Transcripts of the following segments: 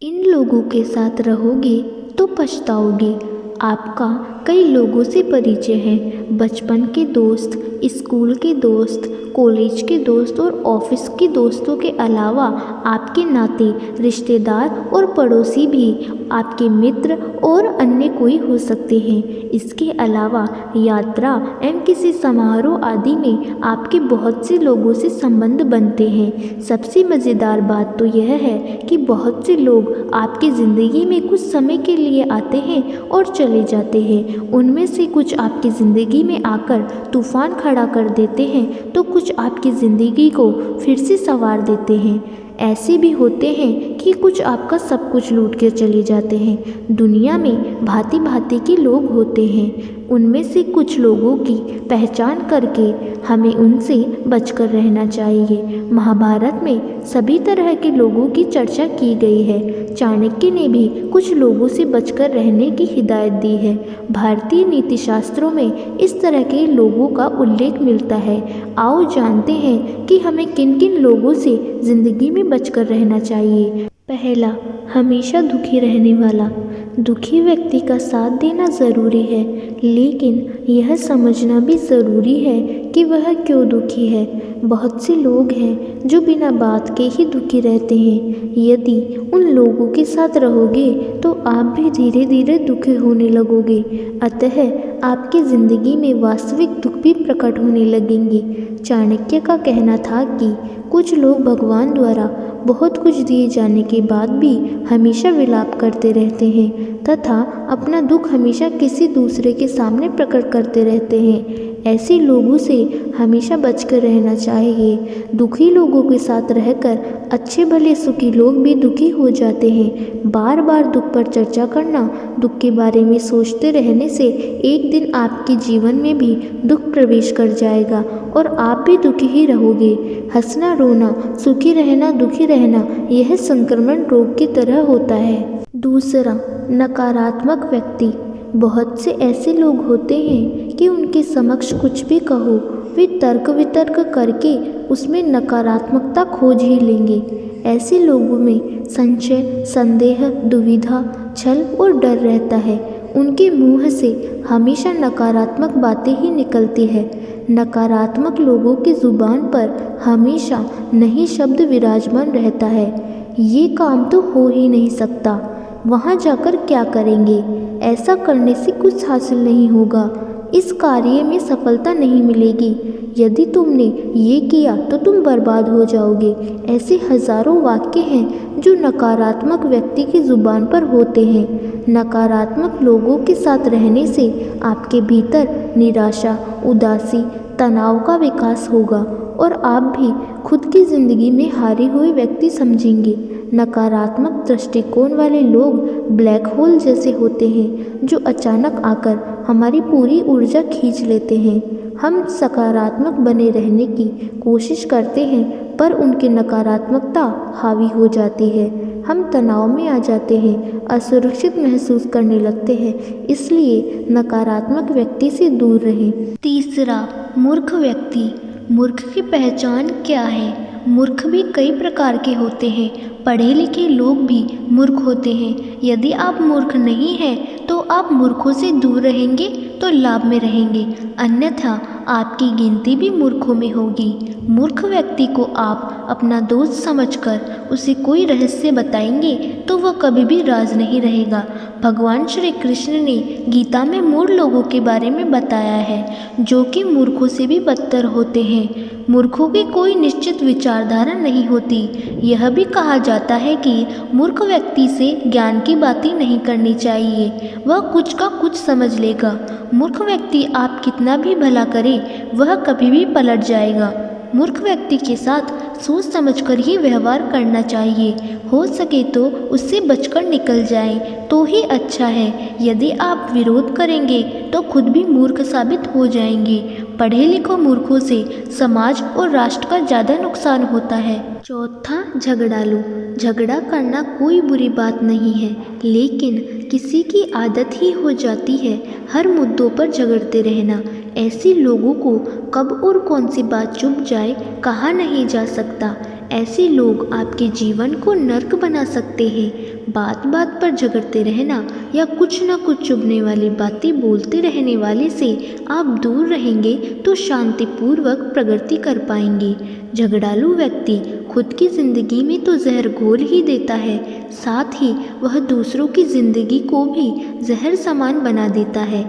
इन लोगों के साथ रहोगे तो पछताओगे। आपका कई लोगों से परिचय है, बचपन के दोस्त, स्कूल के दोस्त, कॉलेज के दोस्त और ऑफिस के दोस्तों के अलावा आपके नाते रिश्तेदार और पड़ोसी भी आपके मित्र और अन्य कोई हो सकते हैं। इसके अलावा यात्रा एवं किसी समारोह आदि में आपके बहुत से लोगों से संबंध बनते हैं। सबसे मज़ेदार बात तो यह है कि बहुत से लोग आपकी ज़िंदगी में कुछ समय के लिए आते हैं और चले जाते हैं। उनमें से कुछ आपकी ज़िंदगी में आकर तूफान खड़ा कर देते हैं तो कुछ आपकी ज़िंदगी को फिर से संवार देते हैं। ऐसे भी होते हैं कि कुछ आपका सब कुछ लूट कर चले जाते हैं। दुनिया में भांति भांति के लोग होते हैं, उनमें से कुछ लोगों की पहचान करके हमें उनसे बचकर रहना चाहिए। महाभारत में सभी तरह के लोगों की चर्चा की गई है। चाणक्य ने भी कुछ लोगों से बचकर रहने की हिदायत दी है। भारतीय नीति शास्त्रों में इस तरह के लोगों का उल्लेख मिलता है। आओ जानते हैं कि हमें किन किन लोगों से ज़िंदगी में बचकर रहना चाहिए। पहला, हमेशा दुखी रहने वाला। दुखी व्यक्ति का साथ देना ज़रूरी है, लेकिन यह समझना भी ज़रूरी है कि वह क्यों दुखी है। बहुत से लोग हैं जो बिना बात के ही दुखी रहते हैं। यदि उन लोगों के साथ रहोगे तो आप भी धीरे धीरे दुखी होने लगोगे। अतः आपकी ज़िंदगी में वास्तविक दुख भी प्रकट होने लगेंगे। चाणक्य का कहना था कि कुछ लोग भगवान द्वारा बहुत कुछ दिए जाने के बाद भी हमेशा विलाप करते रहते हैं तथा अपना दुख हमेशा किसी दूसरे के सामने प्रकट करते रहते हैं। ऐसे लोगों से हमेशा बचकर रहना चाहिए। दुखी लोगों के साथ रहकर अच्छे भले सुखी लोग भी दुखी हो जाते हैं। बार बार दुख पर चर्चा करना, दुख के बारे में सोचते रहने से एक दिन आपके जीवन में भी दुख प्रवेश कर जाएगा और आप भी दुखी ही रहोगे। हंसना रोना, सुखी रहना दुखी रहना, यह संक्रमण रोग की तरह होता है। दूसरा, नकारात्मक व्यक्ति। बहुत से ऐसे लोग होते हैं कि उनके समक्ष कुछ भी कहो वे तर्क वितर्क करके उसमें नकारात्मकता खोज ही लेंगे। ऐसे लोगों में संशय, संदेह, दुविधा, छल और डर रहता है। उनके मुंह से हमेशा नकारात्मक बातें ही निकलती है। नकारात्मक लोगों की जुबान पर हमेशा नहीं शब्द विराजमान रहता है। ये काम तो हो ही नहीं सकता, वहाँ जाकर क्या करेंगे, ऐसा करने से कुछ हासिल नहीं होगा, इस कार्य में सफलता नहीं मिलेगी, यदि तुमने ये किया तो तुम बर्बाद हो जाओगे। ऐसे हजारों वाक्य हैं जो नकारात्मक व्यक्ति की जुबान पर होते हैं। नकारात्मक लोगों के साथ रहने से आपके भीतर निराशा, उदासी, तनाव का विकास होगा और आप भी खुद की ज़िंदगी में हारे हुए व्यक्ति समझेंगे। नकारात्मक दृष्टिकोण वाले लोग ब्लैक होल जैसे होते हैं जो अचानक आकर हमारी पूरी ऊर्जा खींच लेते हैं। हम सकारात्मक बने रहने की कोशिश करते हैं पर उनकी नकारात्मकता हावी हो जाती है। हम तनाव में आ जाते हैं, असुरक्षित महसूस करने लगते हैं। इसलिए नकारात्मक व्यक्ति से दूर रहें। तीसरा, मूर्ख व्यक्ति। मूर्ख की पहचान क्या है? मूर्ख भी कई प्रकार के होते हैं। पढ़े लिखे लोग भी मूर्ख होते हैं। यदि आप मूर्ख नहीं हैं तो आप मूर्खों से दूर रहेंगे तो लाभ में रहेंगे, अन्यथा आपकी गिनती भी मूर्खों में होगी। मूर्ख व्यक्ति को आप अपना दोस्त समझकर उसे कोई रहस्य बताएंगे तो वह कभी भी राज नहीं रहेगा। भगवान श्री कृष्ण ने गीता में मूढ़ लोगों के बारे में बताया है जो कि मूर्खों से भी बदतर होते हैं। मूर्खों की कोई निश्चित विचारधारा नहीं होती। यह भी कहा जाता है कि मूर्ख व्यक्ति से ज्ञान की बातें नहीं करनी चाहिए, वह कुछ का कुछ समझ लेगा। मूर्ख व्यक्ति आप कितना भी भला करे वह कभी भी पलट जाएगा। मूर्ख व्यक्ति के साथ सोच समझकर ही व्यवहार करना चाहिए। हो सके तो उससे बचकर निकल जाएं तो ही अच्छा है। यदि आप विरोध करेंगे तो खुद भी मूर्ख साबित हो जाएंगे। पढ़े लिखे मूर्खों से समाज और राष्ट्र का ज़्यादा नुकसान होता है। चौथा, झगड़ालू। झगड़ा करना कोई बुरी बात नहीं है, लेकिन किसी की आदत ही हो जाती है हर मुद्दों पर झगड़ते रहना। ऐसे लोगों को कब और कौन सी बात चुभ जाए कहा नहीं जा सकता। ऐसे लोग आपके जीवन को नर्क बना सकते हैं। बात बात पर झगड़ते रहना या कुछ ना कुछ चुभने वाली बातें बोलते रहने वाले से आप दूर रहेंगे तो शांतिपूर्वक प्रगति कर पाएंगे। झगड़ालू व्यक्ति खुद की ज़िंदगी में तो जहर घोल ही देता है, साथ ही वह दूसरों की ज़िंदगी को भी जहर समान बना देता है।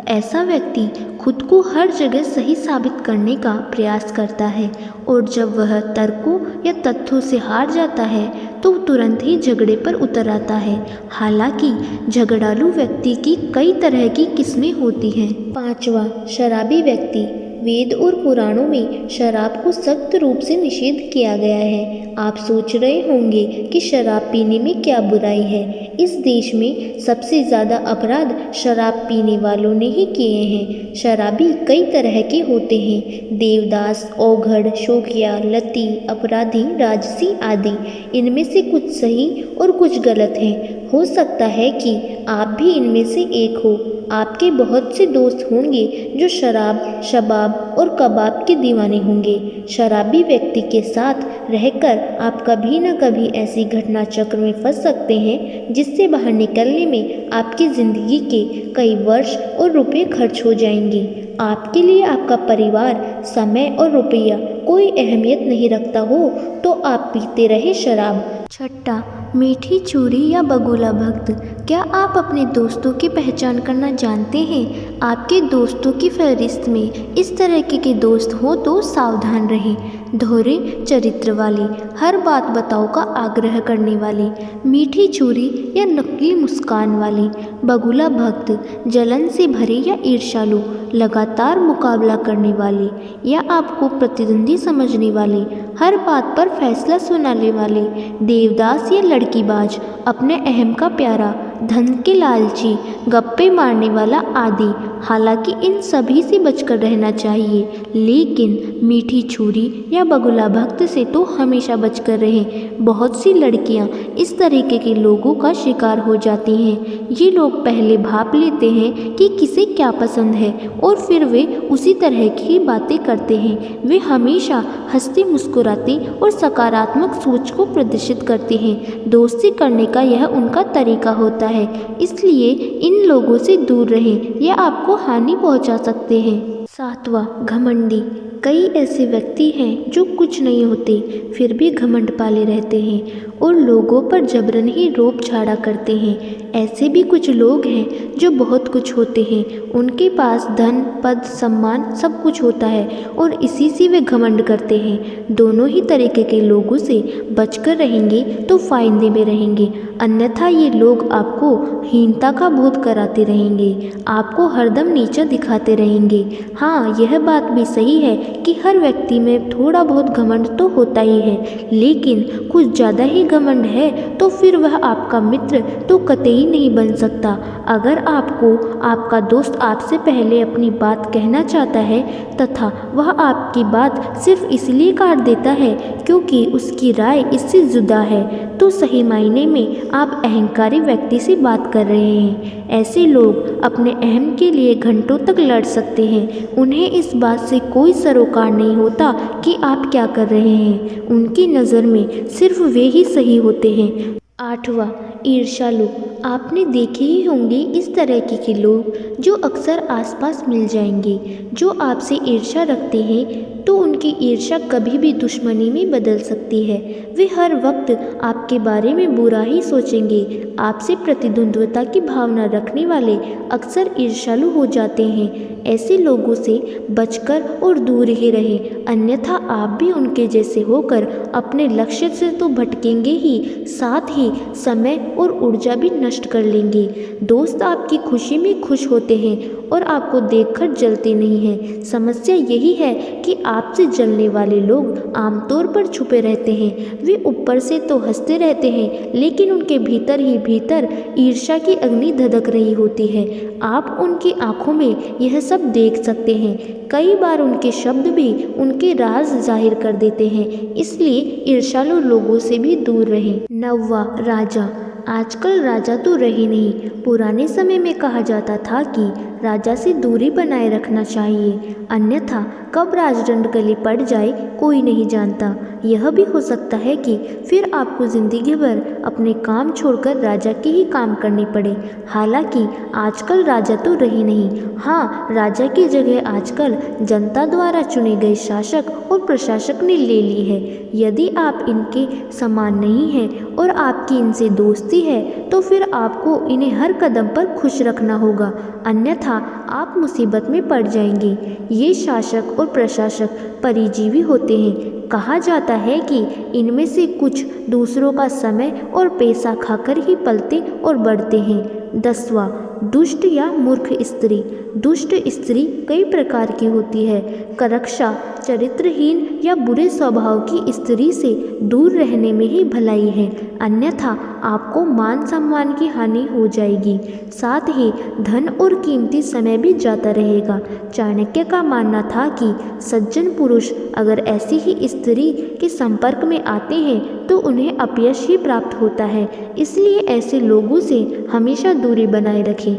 ऐसा व्यक्ति खुद को हर जगह सही साबित करने का प्रयास करता है और जब वह तर्कों या तथ्यों से हार जाता है तो तुरंत ही झगड़े पर उतर आता है। हालांकि झगड़ालू व्यक्ति की कई तरह की किस्में होती हैं। 5वां, शराबी व्यक्ति। वेद और पुराणों में शराब को सख्त रूप से निषेध किया गया है। आप सोच रहे होंगे कि शराब पीने में क्या बुराई है। इस देश में सबसे ज़्यादा अपराध शराब पीने वालों ने ही किए हैं। शराबी कई तरह के होते हैं, देवदास, औघड़, शोखिया, लती, अपराधी, राजसी आदि। इनमें से कुछ सही और कुछ गलत हैं। हो सकता है कि आप भी इनमें से एक हो। आपके बहुत से दोस्त होंगे जो शराब, शबाब और कबाब के दीवाने होंगे। शराबी व्यक्ति के साथ रहकर आप कभी न कभी ऐसी घटना चक्र में फंस सकते हैं जिससे बाहर निकलने में आपकी ज़िंदगी के कई वर्ष और रुपए खर्च हो जाएंगे। आपके लिए आपका परिवार, समय और रुपया कोई अहमियत नहीं रखता हो तो आप पीते रहे शराब। 6, मीठी चूरी या बगुला भक्त। क्या आप अपने दोस्तों की पहचान करना जानते हैं? आपके दोस्तों की फहरिस्त में इस तरह के दोस्त हो तो सावधान रहें। दोहरे चरित्र वाली, हर बात बताओ का आग्रह करने वाली, मीठी चूरी या नकली मुस्कान वाली। बगुला भक्त, जलन से भरे या ईर्ष्यालु, लगातार मुकाबला करने वाली या आपको प्रतिद्वंदी समझने वाली, हर बात पर फैसला सुनाने वाले। देवदास या लड़कीबाज, अपने अहम का प्यारा, धन के लालची, गप्पे मारने वाला आदि। हालांकि इन सभी से बचकर रहना चाहिए, लेकिन मीठी छुरी या बगुला भक्त से तो हमेशा बचकर रहें। बहुत सी लड़कियां इस तरीके के लोगों का शिकार हो जाती हैं। ये लोग पहले भाप लेते हैं कि किसे क्या पसंद है और फिर वे उसी तरह की बातें करते हैं। वे हमेशा हंसते मुस्कुराते और सकारात्मक सोच को प्रदर्शित करते हैं। दोस्ती करने का यह उनका तरीका होता है, इसलिए इन लोगों से दूर रहें, यह आपको हानि पहुंचा सकते हैं। 7वां, घमंडी। कई ऐसे व्यक्ति हैं जो कुछ नहीं होते फिर भी घमंड पाले रहते हैं और लोगों पर जबरन ही रोब झाड़ा करते हैं। ऐसे भी कुछ लोग हैं जो बहुत कुछ होते हैं, उनके पास धन, पद, सम्मान सब कुछ होता है और इसी से वे घमंड करते हैं। दोनों ही तरीके के लोगों से बचकर रहेंगे तो फायदे में रहेंगे, अन्यथा ये लोग आपको हीनता का बोध कराते रहेंगे, आपको हरदम नीचा दिखाते रहेंगे। हाँ, यह बात भी सही है कि हर व्यक्ति में थोड़ा बहुत घमंड तो होता ही है, लेकिन कुछ ज़्यादा ही घमंड है तो फिर वह आपका मित्र तो कतई नहीं बन सकता। अगर आपको आपका दोस्त आपसे पहले अपनी बात कहना चाहता है तथा वह आपकी बात सिर्फ इसलिए काट देता है क्योंकि उसकी राय इससे जुदा है, तो सही मायने में आप अहंकारी व्यक्ति से बात कर रहे हैं। ऐसे लोग अपने अहम के लिए घंटों तक लड़ सकते हैं। उन्हें इस बात से कोई सरोकार नहीं होता कि आप क्या कर रहे हैं। उनकी नज़र में सिर्फ वे ही सही होते हैं। 8वां, ईर्ष्यालु। आपने देखे ही होंगे इस तरह के लोग जो अक्सर आसपास मिल जाएंगे। जो आपसे ईर्ष्या रखते हैं तो उनकी ईर्ष्या कभी भी दुश्मनी में बदल सकती है। वे हर वक्त आपके बारे में बुरा ही सोचेंगे। आपसे प्रतिद्वंद्विता की भावना रखने वाले अक्सर ईर्ष्यालु हो जाते हैं। ऐसे लोगों से बचकर और दूर ही रहें, अन्यथा आप भी उनके जैसे होकर अपने लक्ष्य से तो भटकेंगे ही, साथ ही समय और ऊर्जा भी नष्ट कर लेंगे। दोस्त आपकी खुशी में खुश होते हैं और आपको देखकर जलते नहीं हैं। समस्या यही है कि आपसे जलने वाले लोग आमतौर पर छुपे रहते हैं। वे ऊपर से तो हंसते रहते हैं, लेकिन उनके भीतर ही भीतर ईर्ष्या की अग्नि धधक रही होती है। आप उनकी आंखों में यह सब देख सकते हैं। कई बार उनके शब्द भी उनके राज जाहिर कर देते हैं, इसलिए ईर्ष्यालु लोगों से भी दूर रहें। 9वां, राजा। आजकल राजा तो रहे नहीं। पुराने समय में कहा जाता था कि राजा से दूरी बनाए रखना चाहिए, अन्यथा कब राजदंड गले पड़ जाए कोई नहीं जानता। यह भी हो सकता है कि फिर आपको ज़िंदगी भर अपने काम छोड़कर राजा के ही काम करने पड़े। हालांकि आजकल राजा तो रही नहीं, हाँ, राजा की जगह आजकल जनता द्वारा चुने गए शासक और प्रशासक ने ले ली है। यदि आप इनके समान नहीं हैं और आपकी इनसे दोस्ती है तो फिर आपको इन्हें हर कदम पर खुश रखना होगा, अन्यथा आप मुसीबत में पड़ जाएंगे। ये शासक और प्रशासक परिजीवी होते हैं। कहा जाता है कि इनमें से कुछ दूसरों का समय और पैसा खाकर ही पलते और बढ़ते हैं। 10वां, दुष्ट या मूर्ख स्त्री। दुष्ट स्त्री कई प्रकार की होती है। करक्शा, चरित्रहीन या बुरे स्वभाव की स्त्री से दूर रहने में ही भलाई है, अन्यथा आपको मान सम्मान की हानि हो जाएगी, साथ ही धन और कीमती समय भी जाता रहेगा। चाणक्य का मानना था कि सज्जन पुरुष अगर ऐसी ही स्त्री के संपर्क में आते हैं तो उन्हें अपयश ही प्राप्त होता है, इसलिए ऐसे लोगों से हमेशा दूरी बनाए रखें।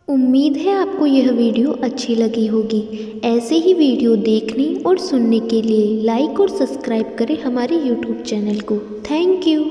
उम्मीद है आपको यह वीडियो अच्छी लगी होगी। ऐसे ही वीडियो देखने और सुनने के लिए लाइक और सब्सक्राइब करें हमारे YouTube चैनल को। Thank you.